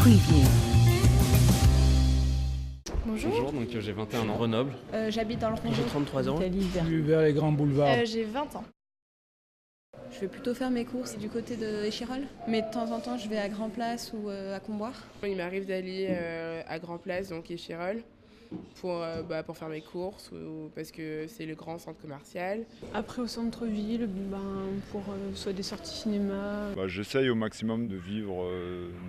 Preview. Bonjour, donc j'ai 21 ans, Grenoble. J'habite dans le Rondeau. J'ai 33 ans. Plus vers les grands boulevards. J'ai 20 ans. Je vais plutôt faire mes courses du côté de Échirolles, mais de temps en temps je vais à Grand Place ou à Comboire. Il m'arrive d'aller à Grand Place, donc Échirolles, pour faire mes courses ou parce que c'est le grand centre commercial. Après au centre-ville, pour soit des sorties cinéma. J'essaye au maximum de vivre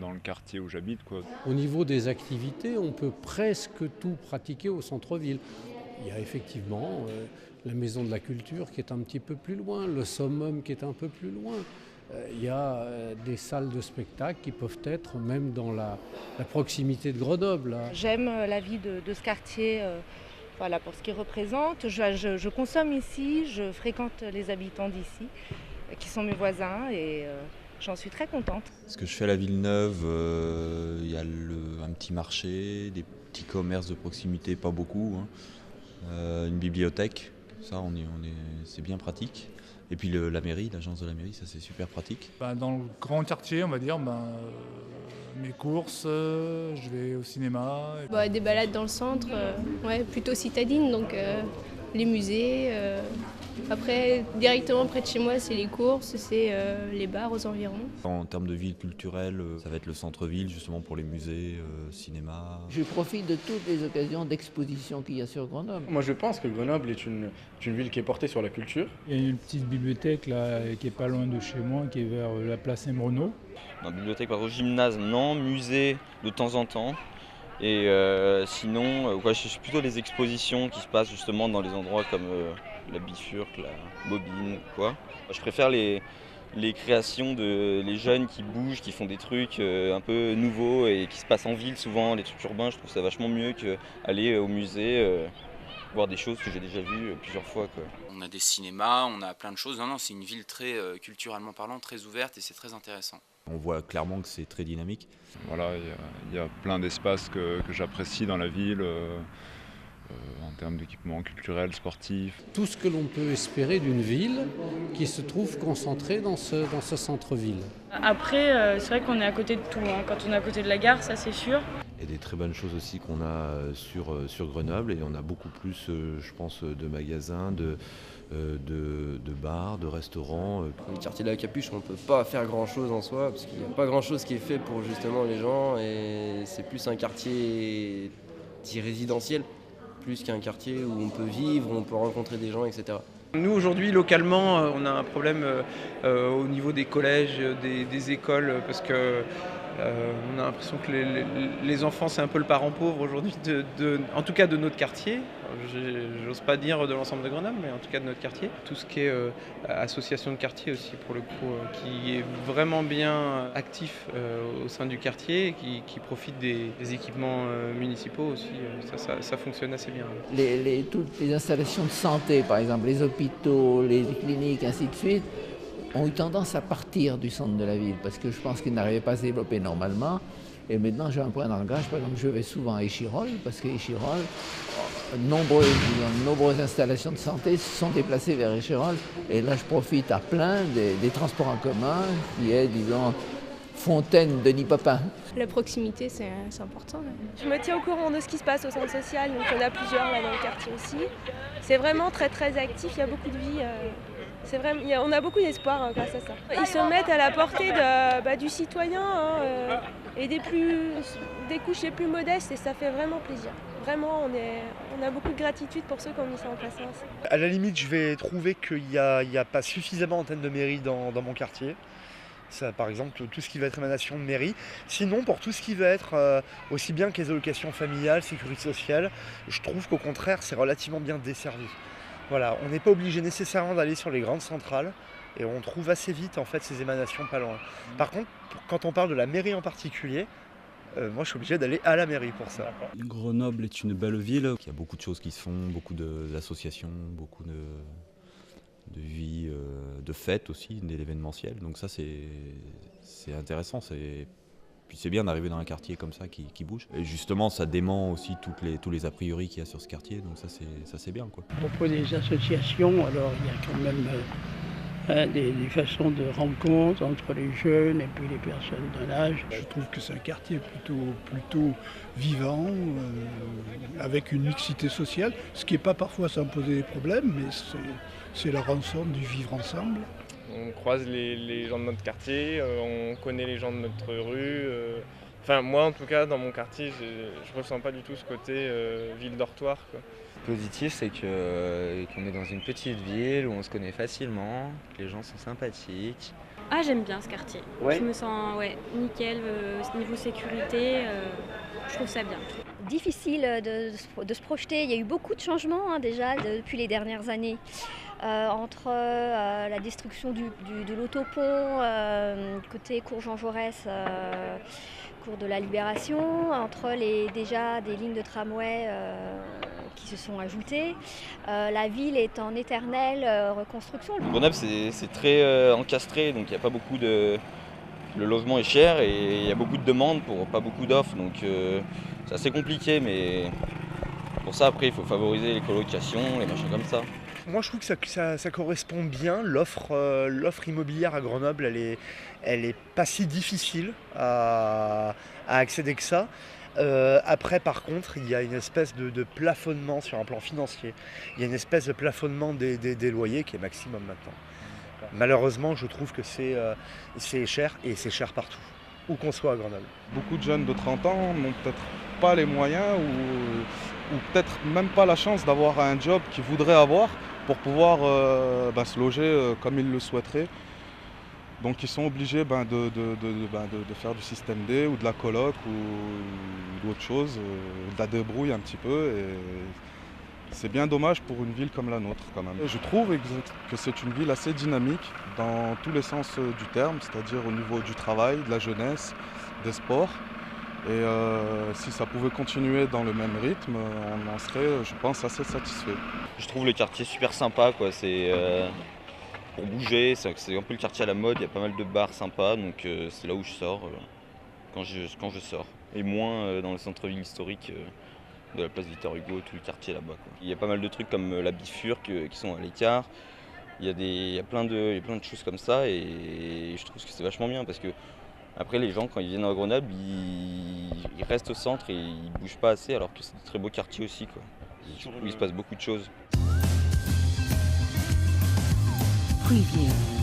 dans le quartier où j'habite, quoi. Au niveau des activités, on peut presque tout pratiquer au centre-ville. Il y a effectivement la Maison de la Culture qui est un petit peu plus loin, le Summum qui est un peu plus loin. Il y a des salles de spectacle qui peuvent être même dans la proximité de Grenoble. Là. J'aime la vie de ce quartier pour ce qu'il représente. Je consomme ici, je fréquente les habitants d'ici qui sont mes voisins et j'en suis très contente. Ce que je fais à la Villeneuve, il y a un petit marché, des petits commerces de proximité, pas beaucoup, une bibliothèque, ça c'est bien pratique. Et puis la mairie, l'agence de la mairie, ça c'est super pratique. Dans le grand quartier, on va dire, mes courses, je vais au cinéma. Des balades dans le centre, plutôt citadine, donc les musées. Après, directement près de chez moi, c'est les courses, c'est les bars aux environs. En termes de ville culturelle, ça va être le centre-ville, justement pour les musées, cinéma. Je profite de toutes les occasions d'exposition qu'il y a sur Grenoble. Moi je pense que Grenoble est une ville qui est portée sur la culture. Il y a une petite bibliothèque là, qui est pas loin de chez moi, qui est vers la place Emerno. Dans la bibliothèque, par exemple, gymnase, non, musée de temps en temps. Et sinon, je suis plutôt les expositions qui se passent justement dans les endroits comme la Bifurque, la Bobine, quoi. Je préfère les créations les jeunes qui bougent, qui font des trucs un peu nouveaux et qui se passent en ville souvent, les trucs urbains. Je trouve ça vachement mieux qu'aller au musée, voir des choses que j'ai déjà vues plusieurs fois, quoi. On a des cinémas, on a plein de choses. Non, c'est une ville très culturellement parlant, très ouverte et c'est très intéressant. On voit clairement que c'est très dynamique. Voilà, il y a plein d'espaces que j'apprécie dans la ville, en termes d'équipements culturels, sportifs. Tout ce que l'on peut espérer d'une ville qui se trouve concentrée dans ce centre-ville. Après, c'est vrai qu'on est à côté de tout. Quand on est à côté de la gare, ça c'est sûr. Il y a des très bonnes choses aussi qu'on a sur Grenoble et on a beaucoup plus, je pense, de magasins, de bars, de restaurants. Le quartier de la Capuche, on ne peut pas faire grand-chose en soi, parce qu'il n'y a pas grand-chose qui est fait pour justement les gens, et c'est plus un quartier dit résidentiel, plus qu'un quartier où on peut vivre, où on peut rencontrer des gens, etc. Nous aujourd'hui localement on a un problème au niveau des collèges, des écoles, parce que on a l'impression que les enfants c'est un peu le parent pauvre aujourd'hui, en tout cas de notre quartier. J'ose pas dire de l'ensemble de Grenoble, mais en tout cas de notre quartier. Tout ce qui est association de quartier aussi pour le coup, qui est vraiment bien actif au sein du quartier, qui profite des équipements municipaux aussi. Ça fonctionne assez bien. Toutes les installations de santé, par exemple les hôpitaux, les cliniques, ainsi de suite, ont eu tendance à partir du centre de la ville parce que je pense qu'ils n'arrivaient pas à se développer normalement. Et maintenant, j'ai un point d'ancrage. Par exemple, je vais souvent à Échirolles parce qu'Échirolles, nombreuses installations de santé se sont déplacées vers Échirolles. Et là, je profite à plein des transports en commun qui est, disons, Fontaine, Denis Papin. La proximité, c'est important. Là. Je me tiens au courant de ce qui se passe au centre social, donc il y en a plusieurs là dans le quartier aussi. C'est vraiment très très actif, il y a beaucoup de vie. C'est vrai, on a beaucoup d'espoir grâce à ça. Ils se mettent à la portée du citoyen et des couches les plus modestes et ça fait vraiment plaisir. Vraiment, on a beaucoup de gratitude pour ceux qui ont mis ça en place. À la limite, je vais trouver qu'il n'y a pas suffisamment d'antennes de mairie dans mon quartier. Ça, par exemple, tout ce qui va être émanation de mairie. Sinon, pour tout ce qui va être aussi bien que les allocations familiales, sécurité sociale, je trouve qu'au contraire, c'est relativement bien desservi. Voilà, on n'est pas obligé nécessairement d'aller sur les grandes centrales et on trouve assez vite en fait ces émanations pas loin. Par contre, quand on parle de la mairie en particulier, moi je suis obligé d'aller à la mairie pour ça. Grenoble est une belle ville. Il y a beaucoup de choses qui se font, beaucoup d'associations, beaucoup de vie, de fêtes aussi, d'événementiel. Donc ça c'est intéressant. Puis c'est bien d'arriver dans un quartier comme ça qui bouge. Et justement, ça dément aussi tous les a priori qu'il y a sur ce quartier, donc ça c'est bien, quoi. À propos des associations, alors il y a quand même des façons de rencontre entre les jeunes et puis les personnes d'un âge. Je trouve que c'est un quartier plutôt vivant, avec une mixité sociale, ce qui n'est pas parfois sans poser des problèmes, mais c'est la rançon du vivre ensemble. On croise les gens de notre quartier, on connaît les gens de notre rue. Enfin, moi en tout cas, dans mon quartier, je ressens pas du tout ce côté ville dortoir, quoi. Positif, c'est qu'on est dans une petite ville où on se connaît facilement, que les gens sont sympathiques. Ah, j'aime bien ce quartier. Ouais. Je me sens nickel, niveau sécurité, je trouve ça bien. Difficile de se projeter, il y a eu beaucoup de changements déjà depuis les dernières années. Entre la destruction de l'autopont côté cours Jean Jaurès, cours de la Libération, entre déjà des lignes de tramway qui se sont ajoutées. La ville est en éternelle reconstruction. Grenoble, c'est très encastré, donc il n'y a pas beaucoup de... Le logement est cher et il y a beaucoup de demandes pour pas beaucoup d'offres, donc c'est assez compliqué, mais pour ça après il faut favoriser les colocations, les machins comme ça. Moi je trouve que ça correspond bien, l'offre immobilière à Grenoble, elle est pas si difficile à accéder que ça. Après par contre il y a une espèce de plafonnement sur un plan financier, il y a une espèce de plafonnement des loyers qui est maximum maintenant. Malheureusement je trouve que c'est cher et c'est cher partout, où qu'on soit à Grenoble. Beaucoup de jeunes de 30 ans n'ont peut-être pas les moyens ou peut-être même pas la chance d'avoir un job qu'ils voudraient avoir pour pouvoir se loger comme ils le souhaiteraient. Donc ils sont obligés de faire du système D ou de la coloc ou d'autres choses, de la débrouille un petit peu. Et c'est bien dommage pour une ville comme la nôtre quand même. Je trouve que c'est une ville assez dynamique dans tous les sens du terme, c'est-à-dire au niveau du travail, de la jeunesse, des sports. Et si ça pouvait continuer dans le même rythme, on en serait, je pense, assez satisfait. Je trouve le quartier super sympa, quoi. C'est pour bouger, c'est un peu le quartier à la mode, il y a pas mal de bars sympas, donc c'est là où je sors quand je sors. Et moins dans le centre-ville historique de la place Victor Hugo, tout le quartier là-bas, quoi. Il y a pas mal de trucs comme la bifurque qui sont à l'écart. Il y a plein de choses comme ça et je trouve que c'est vachement bien parce que après les gens quand ils viennent à Grenoble ils restent au centre et ils bougent pas assez alors que c'est un très beau quartier aussi, quoi. Où il se passe beaucoup de choses. Preview.